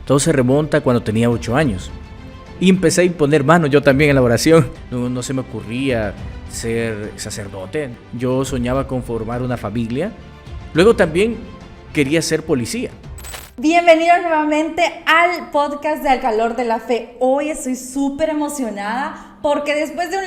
Todo se remonta cuando tenía 8 años. Y empecé a imponer manos yo también en la oración. No se me ocurría ser sacerdote. Yo soñaba con formar una familia. Luego también quería ser policía. Bienvenidos nuevamente al podcast de Al Calor de la Fe. Hoy estoy súper emocionada porque después de un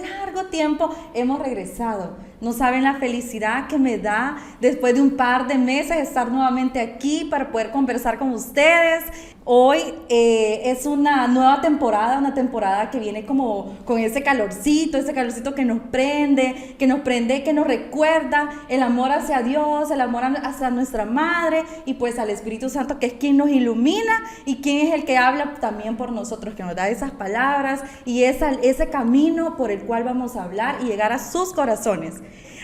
largo tiempo hemos regresado. No saben la felicidad que me da después de un par de meses estar nuevamente aquí para poder conversar con ustedes. Hoy es una nueva temporada, una temporada que viene como con ese calorcito que nos prende, que nos recuerda el amor hacia Dios, el amor hacia nuestra madre y pues al Espíritu Santo, que es quien nos ilumina y quien es el que habla también por nosotros, que nos da esas palabras y ese camino por el cual vamos a hablar y llegar a sus corazones.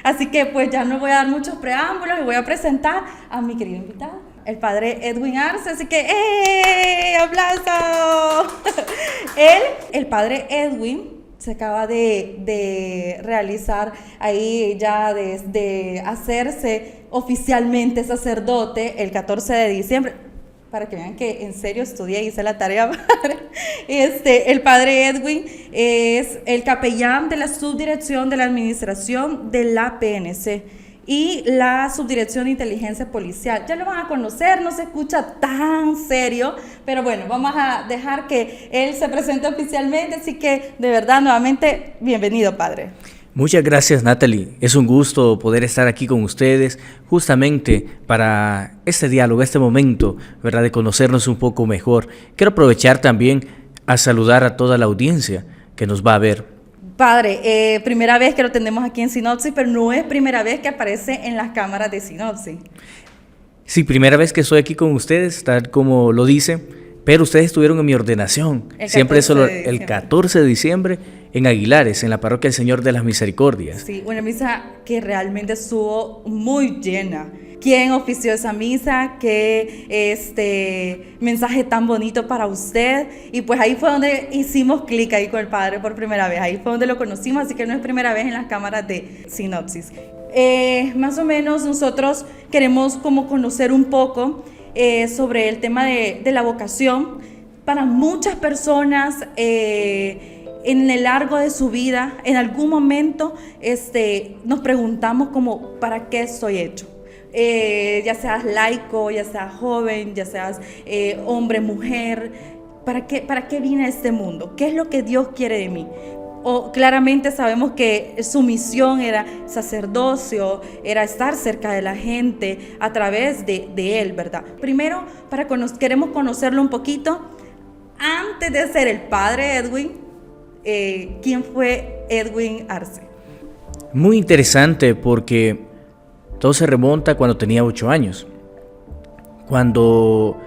Así que pues ya no voy a dar muchos preámbulos y voy a presentar a mi querido invitado, el padre Edwin Arce. Así que ¡aplauso! El padre Edwin se acaba de realizar ahí ya de hacerse oficialmente sacerdote el 14 de diciembre. Para que vean que en serio estudié y hice la tarea, padre. El padre Edwin es el capellán de la subdirección de la administración de la PNC y la subdirección de inteligencia policial. Ya lo van a conocer, no se escucha tan serio, pero bueno, vamos a dejar que él se presente oficialmente, así que de verdad, nuevamente, bienvenido, padre. Muchas gracias, Natalie. Es un gusto poder estar aquí con ustedes justamente para este diálogo, este momento, ¿verdad?, de conocernos un poco mejor. Quiero aprovechar también a saludar a toda la audiencia que nos va a ver. Padre, primera vez que lo tenemos aquí en Sinopsis, pero no es primera vez que aparece en las cámaras de Sinopsis. Sí, primera vez que estoy aquí con ustedes, tal como lo dice. Pero ustedes estuvieron en mi ordenación, siempre solo el 14 de diciembre, en Aguilares, en la parroquia del Señor de las Misericordias. Sí, una misa que realmente estuvo muy llena. ¿Quién ofició esa misa? ¿Qué mensaje tan bonito para usted? Y pues ahí fue donde hicimos clic ahí con el padre por primera vez. Ahí fue donde lo conocimos, así que no es primera vez en las cámaras de Sinopsis. Más o menos nosotros queremos como conocer un poco sobre el tema de la vocación. Para muchas personas en el largo de su vida, en algún momento nos preguntamos como ¿para qué soy hecho? Ya seas laico, ya seas joven, ya seas hombre, mujer, ¿para qué vine a este mundo? ¿Qué es lo que Dios quiere de mí? Claramente sabemos que su misión era sacerdocio, era estar cerca de la gente a través de él, ¿verdad? Primero, queremos conocerlo un poquito. Antes de ser el padre Edwin, ¿quién fue Edwin Arce? Muy interesante porque todo se remonta cuando tenía 8 años. Cuando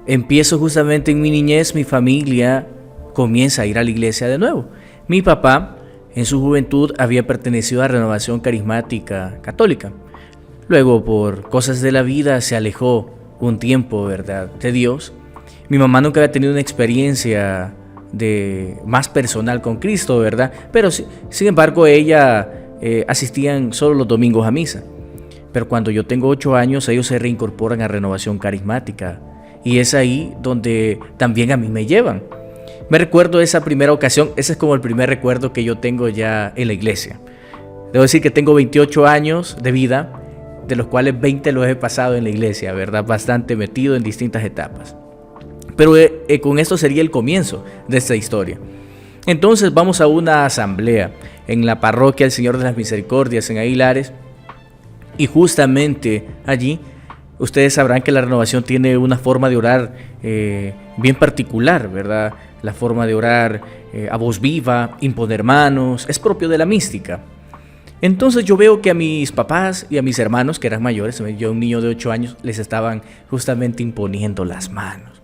empiezo justamente en mi niñez, mi familia comienza a ir a la iglesia de nuevo. Mi papá, en su juventud, había pertenecido a Renovación Carismática Católica. Luego, por cosas de la vida, se alejó un tiempo, ¿verdad?, de Dios. Mi mamá nunca había tenido una experiencia más personal con Cristo, ¿verdad? Pero, sin embargo, ella asistían solo los domingos a misa. Pero cuando yo tengo 8 años, ellos se reincorporan a Renovación Carismática. Y es ahí donde también a mí me llevan. Me recuerdo esa primera ocasión, ese es como el primer recuerdo que yo tengo ya en la iglesia. Debo decir que tengo 28 años de vida, de los cuales 20 los he pasado en la iglesia, ¿verdad? Bastante metido en distintas etapas. Pero con esto sería el comienzo de esta historia. Entonces vamos a una asamblea en la parroquia del Señor de las Misericordias en Aguilares. Y justamente allí ustedes sabrán que la renovación tiene una forma de orar bien particular, ¿verdad? La forma de orar a voz viva, imponer manos, es propio de la mística. Entonces yo veo que a mis papás y a mis hermanos, que eran mayores, yo un niño de 8 años, les estaban justamente imponiendo las manos.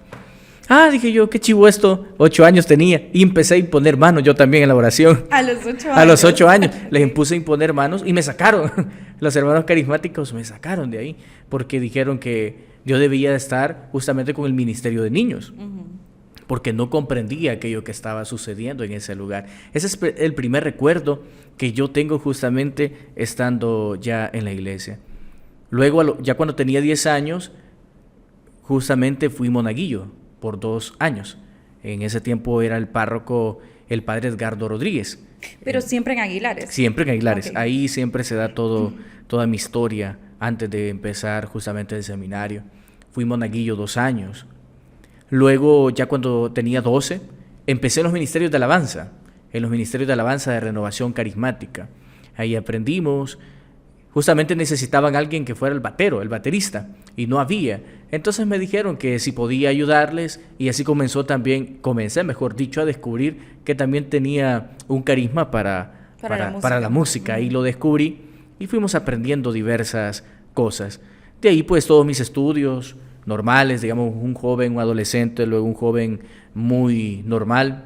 Dije yo, qué chivo esto, 8 años tenía, y empecé a imponer manos yo también en la oración. A los 8 años. A los 8 años les impuse a imponer manos y me sacaron. Los hermanos carismáticos me sacaron de ahí, porque dijeron que yo debía estar justamente con el ministerio de niños. Porque no comprendía aquello que estaba sucediendo en ese lugar. Ese es el primer recuerdo que yo tengo justamente estando ya en la iglesia. Luego, ya cuando tenía 10 años, justamente fui monaguillo por 2 años. En ese tiempo era el párroco el padre Edgardo Rodríguez. Pero siempre en Aguilares. Siempre en Aguilares. Okay. Ahí siempre se da toda mi historia antes de empezar justamente el seminario. Fui monaguillo 2 años. Luego, ya cuando tenía 12, empecé en los ministerios de alabanza, en los ministerios de alabanza de renovación carismática. Ahí aprendimos. Justamente necesitaban alguien que fuera el baterista, y no había. Entonces me dijeron que si podía ayudarles, y así comencé, mejor dicho, a descubrir que también tenía un carisma para la música. Ahí lo descubrí y fuimos aprendiendo diversas cosas. De ahí pues todos mis estudios normales, digamos un joven, un adolescente, luego un joven muy normal.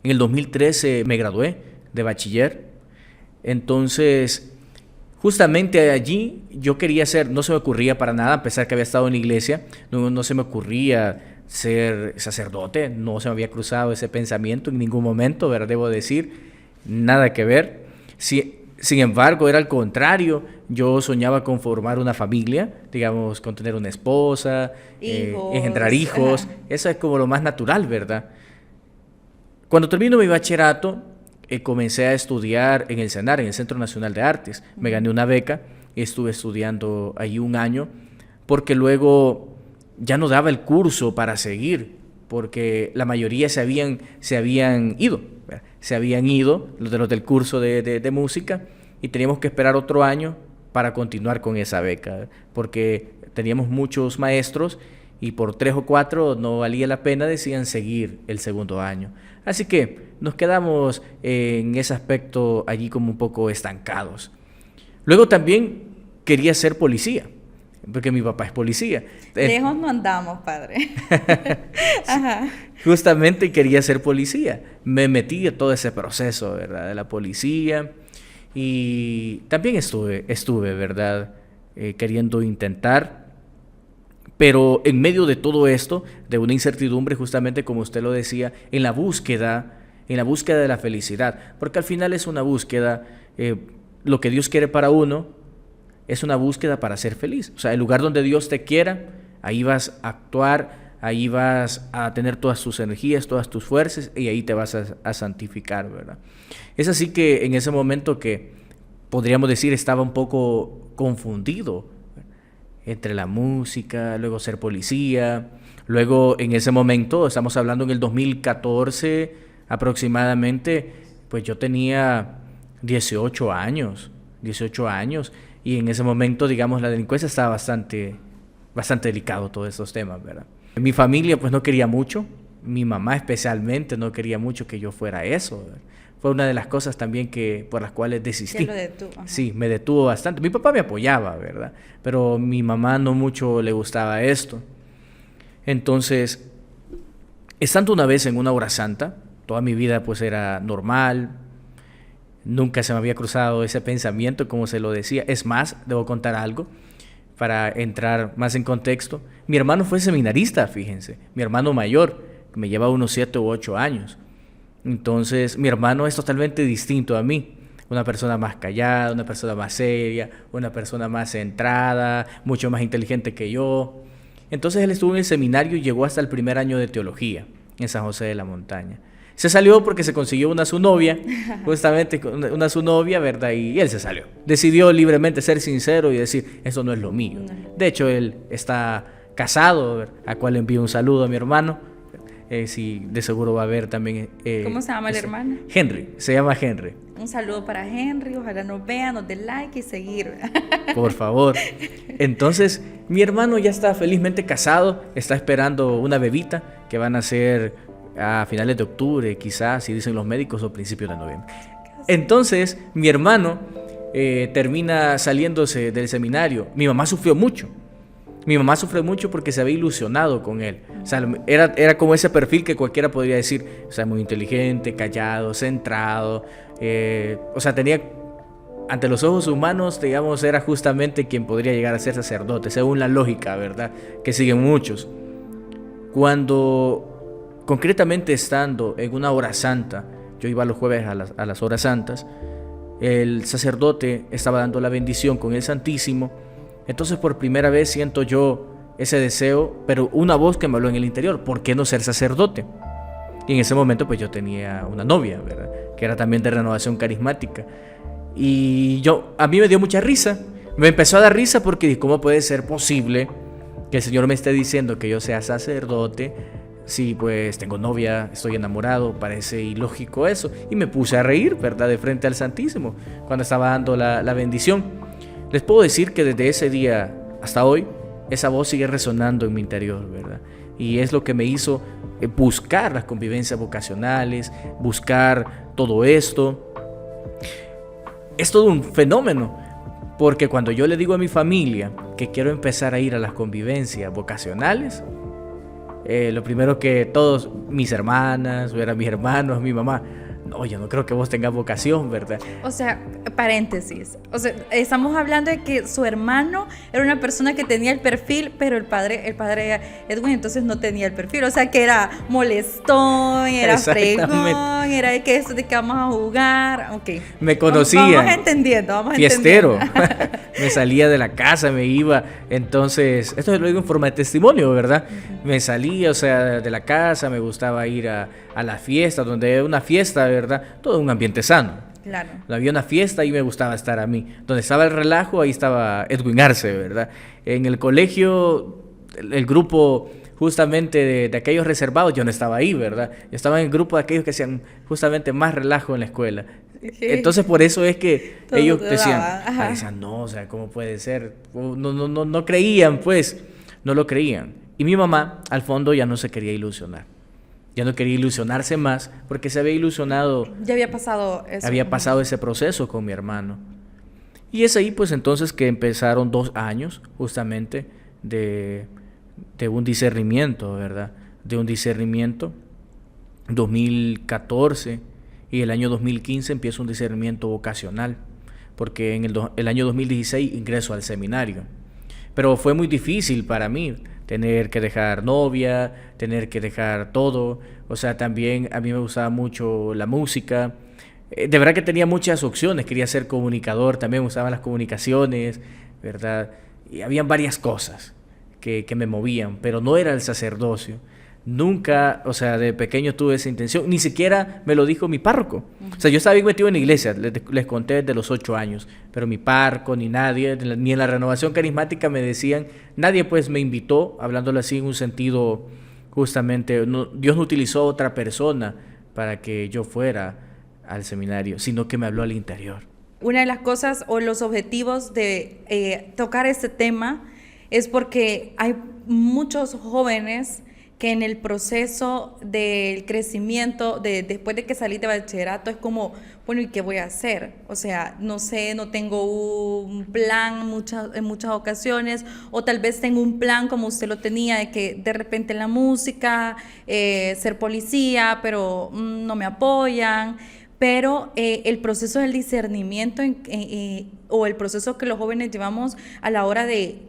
En el 2013 me gradué de bachiller. Entonces, justamente allí yo quería ser, no se me ocurría para nada, a pesar que había estado en la iglesia, no se me ocurría ser sacerdote, no se me había cruzado ese pensamiento en ningún momento, ¿verdad? Debo decir, nada que ver. Sin embargo, era al contrario, yo soñaba con formar una familia, digamos, con tener una esposa, engendrar hijos, eso es como lo más natural, ¿verdad? Cuando termino mi bachillerato, comencé a estudiar en el CENAR, en el Centro Nacional de Artes. Me gané una beca y estuve estudiando ahí 1 año, porque luego ya no daba el curso para seguir, porque la mayoría se habían ido, ¿verdad? Se habían ido los del curso de música, y teníamos que esperar otro año para continuar con esa beca, ¿verdad? Porque teníamos muchos maestros y por 3 o 4 no valía la pena, decían seguir el segundo año. Así que nos quedamos en ese aspecto allí como un poco estancados. Luego también quería ser policía, porque mi papá es policía. Lejos no andamos, padre. Ajá. Justamente quería ser policía. Me metí en todo ese proceso, ¿verdad? De la policía. Y también estuve, ¿verdad? Queriendo intentar. Pero en medio de todo esto, de una incertidumbre, justamente como usted lo decía, en la búsqueda de la felicidad. Porque al final es una búsqueda, lo que Dios quiere para uno, es una búsqueda para ser feliz. O sea, el lugar donde Dios te quiera, ahí vas a actuar, ahí vas a tener todas tus energías, todas tus fuerzas, y ahí te vas a santificar, ¿verdad? Es así que en ese momento que podríamos decir estaba un poco confundido entre la música, luego ser policía, luego en ese momento, estamos hablando en el 2014 aproximadamente, pues yo tenía 18 años, y en ese momento, digamos, la delincuencia estaba bastante delicado, todos estos temas, ¿verdad? Mi familia pues no quería mucho, mi mamá especialmente no quería mucho que yo fuera eso, ¿verdad? Fue una de las cosas también por las cuales desistí. ¿Qué lo detuvo? Ajá. Sí, me detuvo bastante. Mi papá me apoyaba, ¿verdad? Pero mi mamá no mucho le gustaba esto. Entonces, estando una vez en una hora santa, toda mi vida pues era normal, nunca se me había cruzado ese pensamiento, como se lo decía. Es más, debo contar algo para entrar más en contexto. Mi hermano fue seminarista, fíjense, mi hermano mayor, que me lleva unos 7 u 8 años. Entonces, mi hermano es totalmente distinto a mí. Una persona más callada, una persona más seria, una persona más centrada, mucho más inteligente que yo. Entonces, él estuvo en el seminario y llegó hasta el 1er año de teología en San José de la Montaña. Se salió porque se consiguió su novia, justamente su novia, ¿verdad? Y él se salió. Decidió libremente ser sincero y decir, eso no es lo mío. De hecho, él está casado, ¿verdad? A cual le envío un saludo a mi hermano. Sí, de seguro va a haber también... ¿Cómo se llama el hermano? Henry, se llama Henry. Un saludo para Henry, ojalá nos vea, nos dé like y seguir. Por favor. Entonces, mi hermano ya está felizmente casado, está esperando una bebita que van a ser a finales de octubre, quizás, si dicen los médicos, o principios de noviembre. Entonces, mi hermano termina saliéndose del seminario. Mi mamá sufrió mucho. Porque se había ilusionado con él. O sea, era como ese perfil que cualquiera podría decir, o sea, muy inteligente, callado, centrado. O sea, tenía, ante los ojos humanos, digamos, era justamente quien podría llegar a ser sacerdote, según la lógica, ¿verdad? Que siguen muchos. Cuando, concretamente estando en una hora santa, yo iba los jueves a las horas santas, el sacerdote estaba dando la bendición con el Santísimo. Entonces por primera vez siento yo ese deseo, pero una voz que me habló en el interior, ¿por qué no ser sacerdote? Y en ese momento pues yo tenía una novia, ¿verdad? Que era también de Renovación Carismática. Y a mí me dio mucha risa. Me empezó a dar risa porque dije, ¿cómo puede ser posible que el Señor me esté diciendo que yo sea sacerdote? Sí, pues tengo novia, estoy enamorado, parece ilógico eso. Y me puse a reír, ¿verdad? De frente al Santísimo, cuando estaba dando la bendición. Les puedo decir que desde ese día hasta hoy, esa voz sigue resonando en mi interior, ¿verdad? Y es lo que me hizo buscar las convivencias vocacionales, buscar todo esto. Es todo un fenómeno, porque cuando yo le digo a mi familia que quiero empezar a ir a las convivencias vocacionales, lo primero que todos, mis hermanas, mis hermanos, mi mamá, no, yo no creo que vos tengas vocación, ¿verdad? O sea, paréntesis. O sea, estamos hablando de que su hermano era una persona que tenía el perfil, pero el padre Edwin entonces no tenía el perfil. O sea, que era molestón, era fregón, era de que vamos a jugar. Ok. Me conocía. Vamos entendiendo, fiestero. Me salía de la casa, me iba. Entonces, esto lo digo en forma de testimonio, ¿verdad? Me salía, o sea, de la casa, me gustaba ir a la fiesta, donde era una fiesta, ¿verdad? Todo un ambiente sano. Claro. Había una fiesta y me gustaba estar a mí. Donde estaba el relajo, ahí estaba Edwin Arce, ¿verdad? En el colegio, el grupo justamente de aquellos reservados, yo no estaba ahí, ¿verdad? Yo estaba en el grupo de aquellos que hacían justamente más relajo en la escuela. Entonces por eso es que ellos decían, no, o sea, ¿cómo puede ser? No creían, pues, no lo creían. Y mi mamá, al fondo, ya no se quería ilusionar. Ya no quería ilusionarse más porque se había ilusionado. Ya había pasado eso. Había pasado ese proceso con mi hermano. Y es ahí pues entonces que empezaron 2 años justamente de un discernimiento, ¿verdad? De un discernimiento. 2014 y el año 2015 empieza un discernimiento vocacional. Porque en el año 2016 ingreso al seminario. Pero fue muy difícil para mí. Tener que dejar novia, tener que dejar todo. O sea, también a mí me gustaba mucho la música. De verdad que tenía muchas opciones. Quería ser comunicador, también me gustaban las comunicaciones, ¿verdad? Y habían varias cosas que me movían, pero no era el sacerdocio. Nunca, o sea, de pequeño tuve esa intención. Ni siquiera me lo dijo mi párroco. O sea, yo estaba bien metido en la iglesia, les conté desde los 8 años. Pero mi párroco, ni nadie, ni en la Renovación Carismática me decían. Nadie pues me invitó, hablándolo así en un sentido justamente. Dios no utilizó a otra persona para que yo fuera al seminario, sino que me habló al interior. Una de las cosas o los objetivos de tocar este tema es porque hay muchos jóvenes que en el proceso del crecimiento, después de que salí de bachillerato, es como, bueno, ¿y qué voy a hacer? O sea, no sé, no tengo un plan en muchas ocasiones, o tal vez tengo un plan como usted lo tenía, de que de repente la música, ser policía, pero no me apoyan. Pero el proceso del discernimiento o el proceso que los jóvenes llevamos a la hora de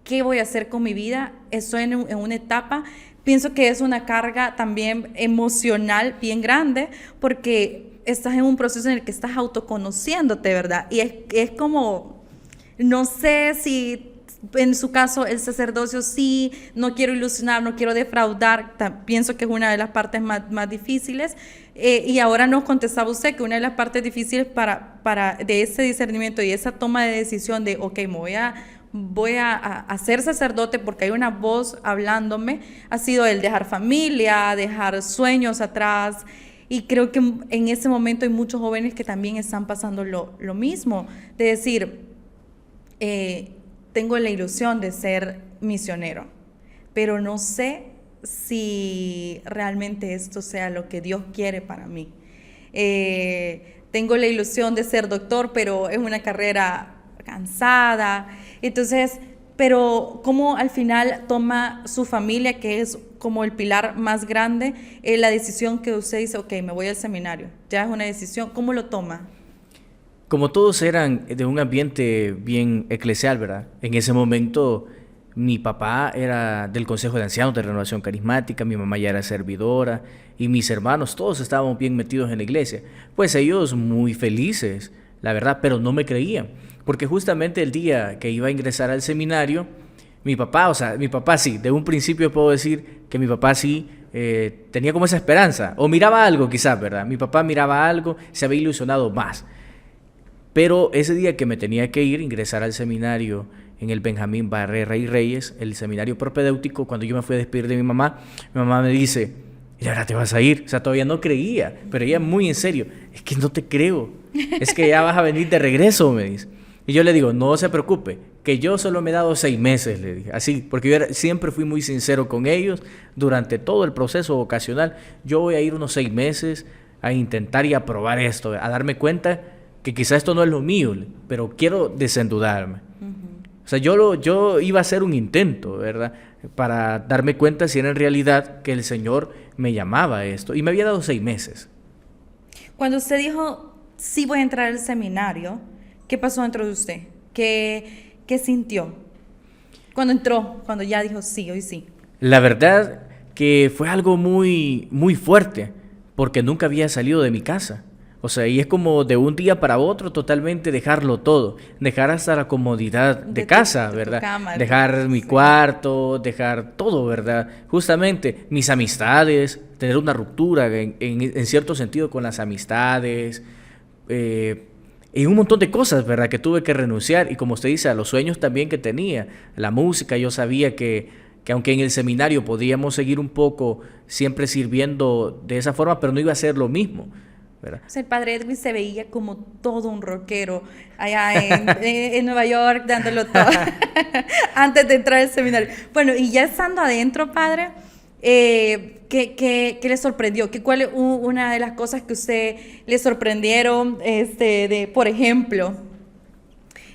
qué voy a hacer con mi vida, estoy en una etapa. Pienso que es una carga también emocional bien grande porque estás en un proceso en el que estás autoconociéndote, ¿verdad? Y es como, no sé si en su caso el sacerdocio sí, no quiero ilusionar, no quiero defraudar, pienso que es una de las partes más difíciles. Y ahora nos contestaba usted que una de las partes difíciles de ese discernimiento y esa toma de decisión de, ok, voy a ser sacerdote porque hay una voz hablándome, ha sido el dejar familia, dejar sueños atrás. Y creo que en ese momento hay muchos jóvenes que también están pasando lo mismo, de decir, tengo la ilusión de ser misionero, pero no sé si realmente esto sea lo que Dios quiere para mí. Tengo la ilusión de ser doctor, pero es una carrera cansada. Entonces, pero cómo al final toma su familia, que es como el pilar más grande, la decisión que usted dice, ok, me voy al seminario, ya es una decisión, ¿cómo lo toma? Como todos eran de un ambiente bien eclesial, ¿verdad? En ese momento mi papá era del Consejo de Ancianos de Renovación Carismática, mi mamá ya era servidora y mis hermanos, todos estábamos bien metidos en la iglesia. Pues ellos muy felices, la verdad, pero no me creían. Porque justamente el día que iba a ingresar al seminario, Mi papá, o sea, mi papá sí, de un principio puedo decir que mi papá sí tenía como esa esperanza, o miraba algo quizás, ¿verdad? Mi papá miraba algo, se había ilusionado más. Pero ese día que me tenía que ingresar al seminario en el Benjamín Barrera y Reyes, el seminario propedéutico, cuando yo me fui a despedir de mi mamá me dice, ¿y ahora te vas a ir? O sea, todavía no creía, pero ella muy en serio, es que no te creo, es que ya vas a venir de regreso, me dice. Y yo le digo, no se preocupe, que yo solo me he dado 6 meses, le dije, así, porque yo siempre fui muy sincero con ellos durante todo el proceso vocacional. Yo voy a ir unos 6 meses a intentar y a probar esto, a darme cuenta que quizás esto no es lo mío, pero quiero desendudarme. O sea, yo iba a hacer un intento, ¿verdad? Para darme cuenta si era en realidad que el Señor me llamaba a esto. Y me había dado 6 meses. Cuando usted dijo, sí voy a entrar al seminario, ¿qué pasó dentro de usted? ¿Qué sintió? Cuando entró, cuando ya dijo sí, hoy sí. La verdad que fue algo muy, muy fuerte, porque nunca había salido de mi casa. O sea, y es como de un día para otro totalmente dejarlo todo, dejar hasta la comodidad de casa, ¿verdad? Cama, dejar mi cuarto, dejar todo, ¿verdad? Justamente mis amistades, tener una ruptura en cierto sentido con las amistades, y un montón de cosas, ¿verdad? Que tuve que renunciar, y como usted dice, a los sueños también que tenía, la música. Yo sabía que aunque en el seminario podíamos seguir un poco siempre sirviendo de esa forma, pero no iba a ser lo mismo, ¿verdad? O sea, el padre Edwin se veía como todo un rockero allá en Nueva York, dándolo todo, antes de entrar al seminario. Bueno, y ya estando adentro, padre, ¿qué le sorprendió? ¿Cuál es una de las cosas que usted le sorprendieron, por ejemplo,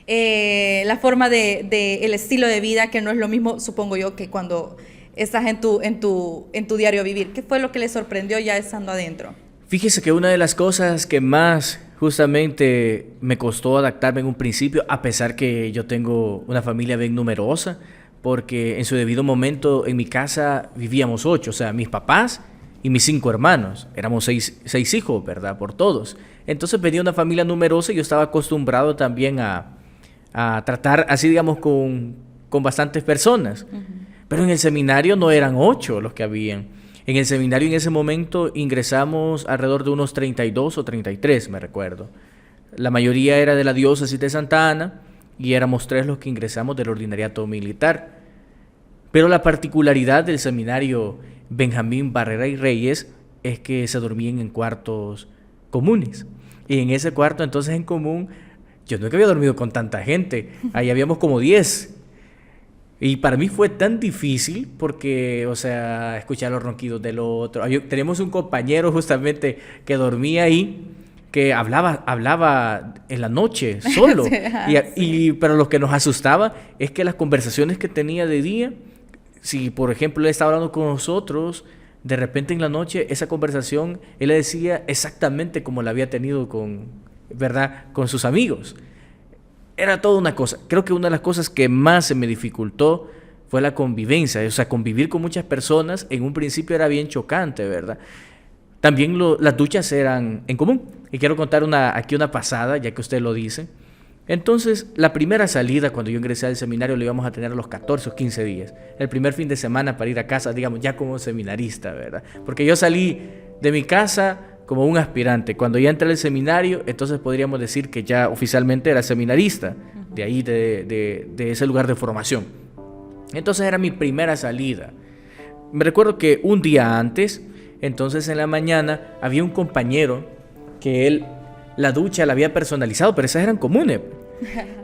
la forma el estilo de vida, que no es lo mismo, supongo yo, que cuando estás en tu diario vivir? ¿Qué fue lo que le sorprendió ya estando adentro? Fíjese que una de las cosas que más justamente me costó adaptarme en un principio, a pesar que yo tengo una familia bien numerosa, porque en su debido momento en mi casa vivíamos 8, o sea, mis papás y mis 5 hermanos. Éramos 6 hijos, ¿verdad? Por todos. Entonces venía una familia numerosa y yo estaba acostumbrado también a tratar así, digamos, con bastantes personas. Uh-huh. Pero en el seminario no eran 8 los que habían. En el seminario en ese momento ingresamos alrededor de unos 32 o 33, me recuerdo. La mayoría era de la diócesis de Santa Ana y éramos 3 los que ingresamos del ordinariato militar. Pero la particularidad del seminario Benjamín Barrera y Reyes es que se dormían en cuartos comunes. Y en ese cuarto entonces en común, yo nunca había dormido con tanta gente. Ahí habíamos como 10. Y para mí fue tan difícil porque, o sea, escuchar los ronquidos del otro. Teníamos un compañero justamente que dormía ahí, que hablaba en la noche solo. Pero lo que nos asustaba es que las conversaciones que tenía de día, si por ejemplo él estaba hablando con nosotros, de repente en la noche esa conversación él le decía exactamente como la había tenido ¿verdad? Con sus amigos. Era toda una cosa. Creo que una de las cosas que más se me dificultó fue la convivencia. O sea, convivir con muchas personas en un principio era bien chocante, ¿verdad? También las duchas eran en común. Y quiero contar aquí una pasada, ya que usted lo dice. Entonces, la primera salida cuando yo ingresé al seminario lo íbamos a tener a los 14 o 15 días. El primer fin de semana para ir a casa, digamos, ya como seminarista, ¿verdad? Porque yo salí de mi casa como un aspirante. Cuando ya entré al seminario, entonces podríamos decir que ya oficialmente era seminarista, de ahí, de ese lugar de formación. Entonces era mi primera salida. Me recuerdo que un día antes, entonces en la mañana, había un compañero que él, la ducha la había personalizado, pero esas eran comunes.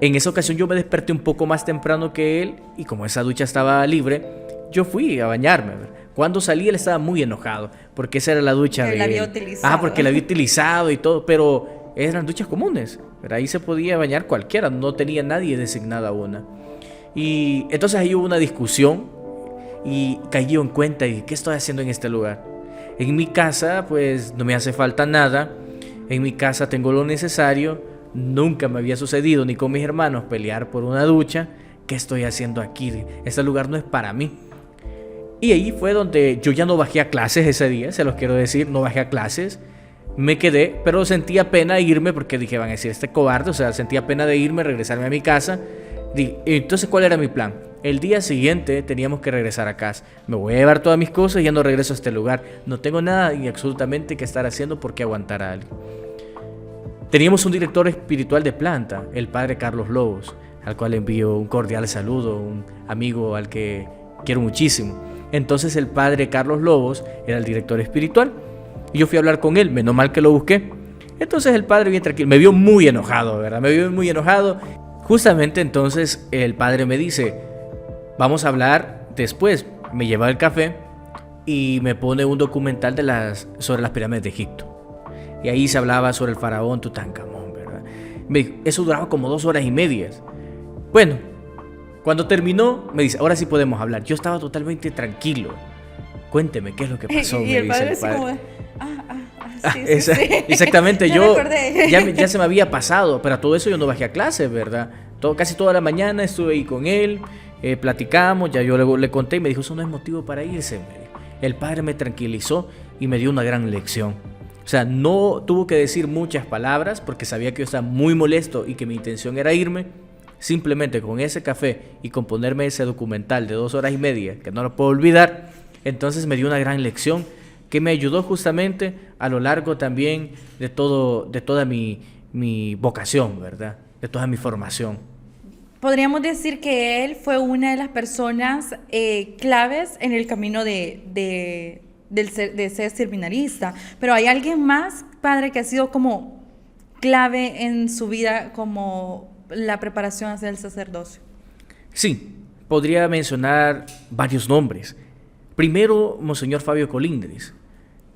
En esa ocasión yo me desperté un poco más temprano que él, y como esa ducha estaba libre, yo fui a bañarme. Cuando salí él estaba muy enojado, porque esa era la ducha que la había utilizado. Porque la había utilizado y todo, pero eran duchas comunes, pero ahí se podía bañar cualquiera, no tenía nadie designada una. Y entonces ahí hubo una discusión y caí yo en cuenta de qué estoy haciendo en este lugar. En mi casa pues no me hace falta nada, en mi casa tengo lo necesario, nunca me había sucedido ni con mis hermanos pelear por una ducha. ¿Qué estoy haciendo aquí? Este lugar no es para mí. Y ahí fue donde yo ya no bajé a clases ese día, se los quiero decir, no bajé a clases. Me quedé, pero sentía pena de irme porque dije, van a decir, este cobarde, o sea, sentía pena de irme, regresarme a mi casa. Entonces, ¿cuál era mi plan? El día siguiente teníamos que regresar a casa. Me voy a llevar todas mis cosas y ya no regreso a este lugar. No tengo nada y absolutamente que estar haciendo porque aguantar a alguien. Teníamos un director espiritual de planta, el padre Carlos Lobos, al cual envío un cordial saludo, un amigo al que quiero muchísimo. Entonces el padre Carlos Lobos era el director espiritual y yo fui a hablar con él, menos mal que lo busqué. Entonces el padre bien tranquilo, me vio muy enojado, ¿verdad? Me vio muy enojado. Justamente entonces el padre me dice, vamos a hablar después. Me lleva el café y me pone un documental sobre las pirámides de Egipto. Y ahí se hablaba sobre el faraón Tutankamón, ¿verdad? Eso duraba como 2 horas y media. Bueno, cuando terminó, me dice, ahora sí podemos hablar. Yo estaba totalmente tranquilo. Cuénteme, ¿qué es lo que pasó? Y me el padre dice el padre. Sí. Exactamente, yo ya se me había pasado, pero a todo eso yo no bajé a clase, ¿verdad? Casi toda la mañana estuve ahí con él, platicamos, ya yo le conté y me dijo, eso no es motivo para irse. El padre me tranquilizó y me dio una gran lección. O sea, no tuvo que decir muchas palabras porque sabía que yo estaba muy molesto y que mi intención era irme. Simplemente con ese café y con ponerme ese documental de 2 horas y media, que no lo puedo olvidar, entonces me dio una gran lección que me ayudó justamente a lo largo también de toda mi vocación, ¿verdad? De toda mi formación. Podríamos decir que él fue una de las personas claves en el camino de ser seminarista. Pero ¿hay alguien más, padre, que ha sido como clave en su vida como la preparación hacia el sacerdocio? Sí, podría mencionar varios nombres. Primero, Monseñor Fabio Colindres,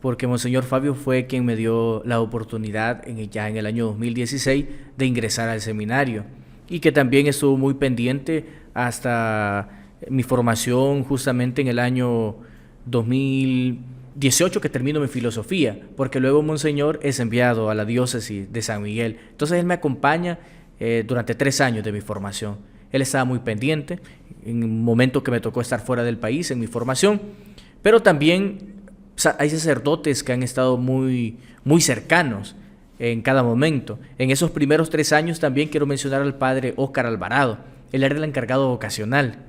porque Monseñor Fabio fue quien me dio la oportunidad ya en el año 2016 de ingresar al seminario y que también estuvo muy pendiente hasta mi formación justamente en el año 2018 que termino mi filosofía, porque luego Monseñor es enviado a la diócesis de San Miguel. Entonces él me acompaña durante 3 años de mi formación. Él estaba muy pendiente en un momento que me tocó estar fuera del país en mi formación, pero también hay sacerdotes que han estado muy cercanos en cada momento. En esos primeros 3 años también quiero mencionar al padre Óscar Alvarado. Él era el encargado vocacional.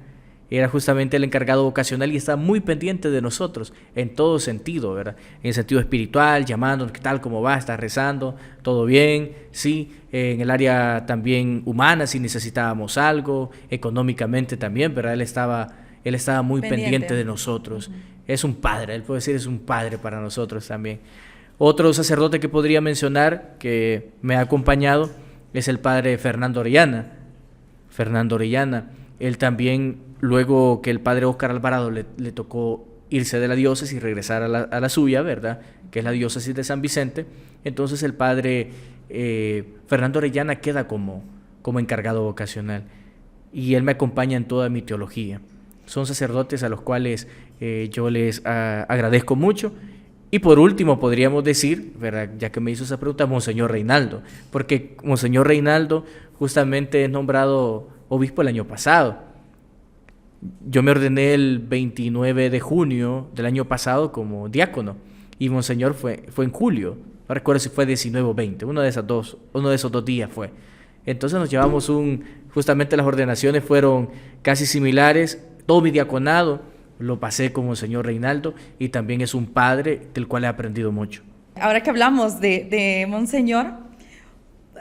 Era justamente el encargado vocacional y estaba muy pendiente de nosotros en todo sentido, ¿verdad? En el sentido espiritual, llamándonos, ¿qué tal? ¿Cómo va? ¿Estás rezando? ¿Todo bien? Sí. En el área también humana, si necesitábamos algo, económicamente también, ¿verdad? Él estaba muy pendiente de nosotros. Uh-huh. Es un padre, él puede decir, es un padre para nosotros también. Otro sacerdote que podría mencionar que me ha acompañado es el padre Fernando Orellana. Él también, luego que el padre Óscar Alvarado le tocó irse de la diócesis y regresar a la suya, ¿verdad? Que es la diócesis de San Vicente. Entonces el padre Fernando Orellana queda como encargado vocacional y él me acompaña en toda mi teología. Son sacerdotes a los cuales yo les agradezco mucho. Y por último podríamos decir, ¿verdad? Ya que me hizo esa pregunta, Monseñor Reinaldo, porque Monseñor Reinaldo justamente es nombrado obispo el año pasado. Yo me ordené el 29 de junio del año pasado como diácono y Monseñor fue en julio. No recuerdo si fue 19 o 20, uno de esos 2 días fue. Entonces nos llevamos justamente las ordenaciones fueron casi similares. Todo mi diaconado lo pasé con Monseñor Reinaldo y también es un padre del cual he aprendido mucho. Ahora que hablamos de Monseñor,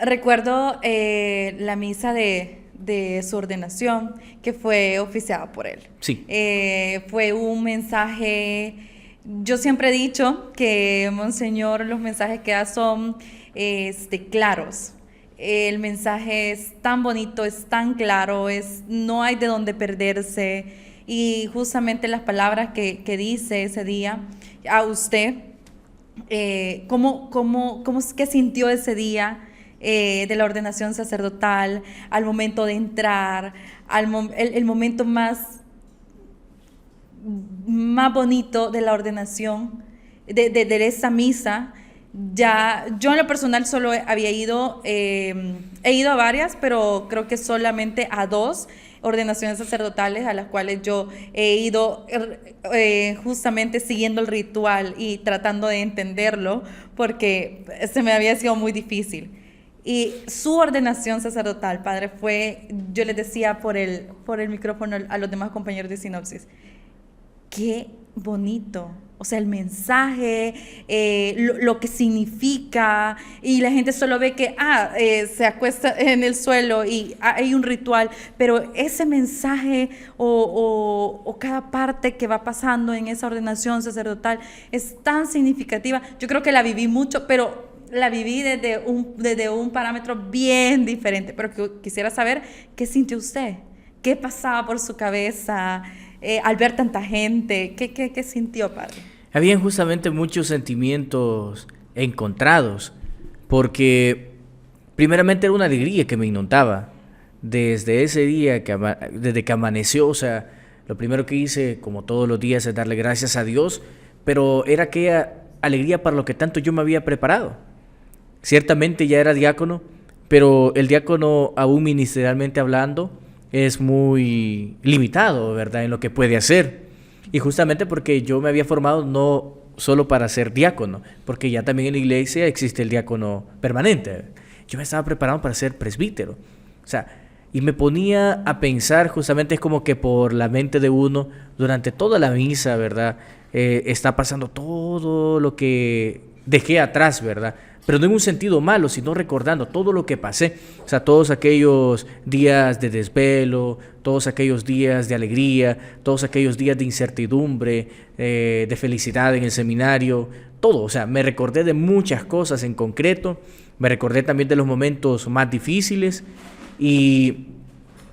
recuerdo la misa de su ordenación que fue oficiada por él. Sí. Fue un mensaje, yo siempre he dicho que Monseñor, los mensajes que da son claros. El mensaje es tan bonito, es tan claro, no hay de dónde perderse. Y justamente las palabras que dice ese día a usted, ¿qué sintió ese día de la ordenación sacerdotal, al momento de entrar, el momento más bonito de la ordenación, de esa misa? Ya, yo en lo personal solo había ido, he ido a varias, pero creo que solamente a 2 ordenaciones sacerdotales a las cuales yo he ido justamente siguiendo el ritual y tratando de entenderlo porque se me había sido muy difícil. Y su ordenación sacerdotal, padre, fue, yo les decía por el micrófono a los demás compañeros de Sinopsis, qué bonito. O sea, el mensaje, lo que significa, y la gente solo ve que se acuesta en el suelo y hay un ritual, pero ese mensaje o cada parte que va pasando en esa ordenación sacerdotal es tan significativa. Yo creo que la viví mucho, pero la viví desde un parámetro bien diferente. Pero quisiera saber qué sintió usted, qué pasaba por su cabeza al ver tanta gente, ¿qué sintió, padre? Habían justamente muchos sentimientos encontrados, porque primeramente era una alegría que me inundaba desde ese día, desde que amaneció. O sea, lo primero que hice, como todos los días, es darle gracias a Dios, pero era aquella alegría para lo que tanto yo me había preparado. Ciertamente ya era diácono, pero el diácono, aún ministerialmente hablando, es muy limitado, ¿verdad?, en lo que puede hacer. Y justamente porque yo me había formado no solo para ser diácono, porque ya también en la iglesia existe el diácono permanente. Yo me estaba preparando para ser presbítero. O sea, y me ponía a pensar, justamente es como que por la mente de uno, durante toda la misa, ¿verdad?, está pasando todo lo que dejé atrás, ¿verdad? Pero no en un sentido malo, sino recordando todo lo que pasé. O sea, todos aquellos días de desvelo, todos aquellos días de alegría, todos aquellos días de incertidumbre, de felicidad en el seminario, todo. O sea, me recordé de muchas cosas en concreto, me recordé también de los momentos más difíciles. Y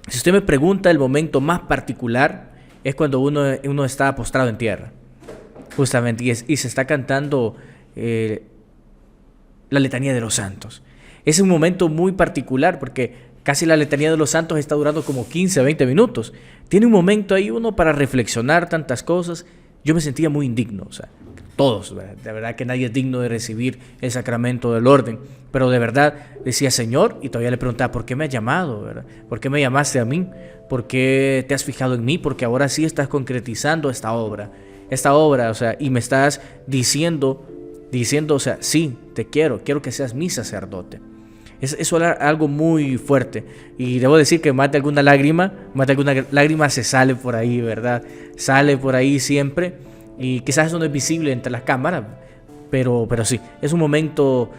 si usted me pregunta, el momento más particular es cuando uno está postrado en tierra, justamente, y se está cantando la letanía de los santos. Es un momento muy particular porque casi la letanía de los santos está durando como 15 a 20 minutos. Tiene un momento ahí uno para reflexionar tantas cosas. Yo me sentía muy indigno, o sea, todos, de verdad que nadie es digno de recibir el sacramento del orden, pero de verdad decía, Señor, y todavía le preguntaba, ¿por qué me has llamado, verdad? ¿Por qué me llamaste a mí? ¿Por qué te has fijado en mí? Porque ahora sí estás concretizando esta obra, o sea, y me estás diciendo, o sea, sí, te quiero que seas mi sacerdote. Eso era algo muy fuerte, y debo decir que más de alguna lágrima se sale por ahí, ¿verdad? Sale por ahí siempre, y quizás eso no es visible entre las cámaras, pero sí, es un momento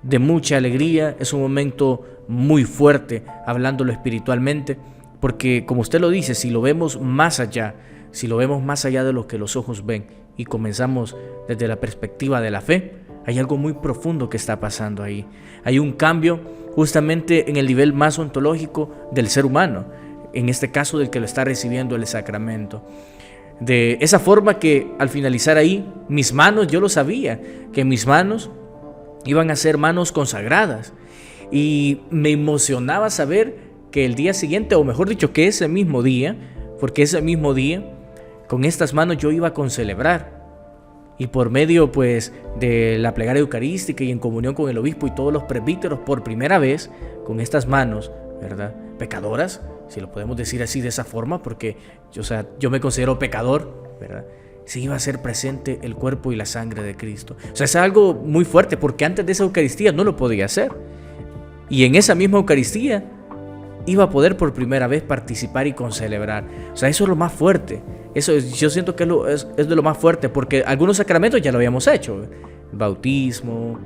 de mucha alegría, es un momento muy fuerte, hablándolo espiritualmente, porque como usted lo dice, si lo vemos más allá de lo que los ojos ven, y comenzamos desde la perspectiva de la fe, hay algo muy profundo que está pasando ahí. Hay un cambio justamente en el nivel más ontológico del ser humano, en este caso del que lo está recibiendo el sacramento. De esa forma que al finalizar ahí, mis manos, yo lo sabía, que mis manos iban a ser manos consagradas. Y me emocionaba saber que el día siguiente, o mejor dicho, que ese mismo día, porque ese mismo día, con estas manos yo iba a concelebrar. Y por medio pues de la plegaria eucarística y en comunión con el obispo y todos los presbíteros, por primera vez, con estas manos, ¿verdad?, pecadoras, si lo podemos decir así de esa forma, porque yo me considero pecador, ¿verdad?, se iba a hacer presente el cuerpo y la sangre de Cristo. O sea, es algo muy fuerte, porque antes de esa Eucaristía no lo podía hacer. Y en esa misma Eucaristía iba a poder por primera vez participar y concelebrar. O sea, eso es lo más fuerte. Yo siento que es de lo más fuerte, porque algunos sacramentos ya lo habíamos hecho. El bautismo,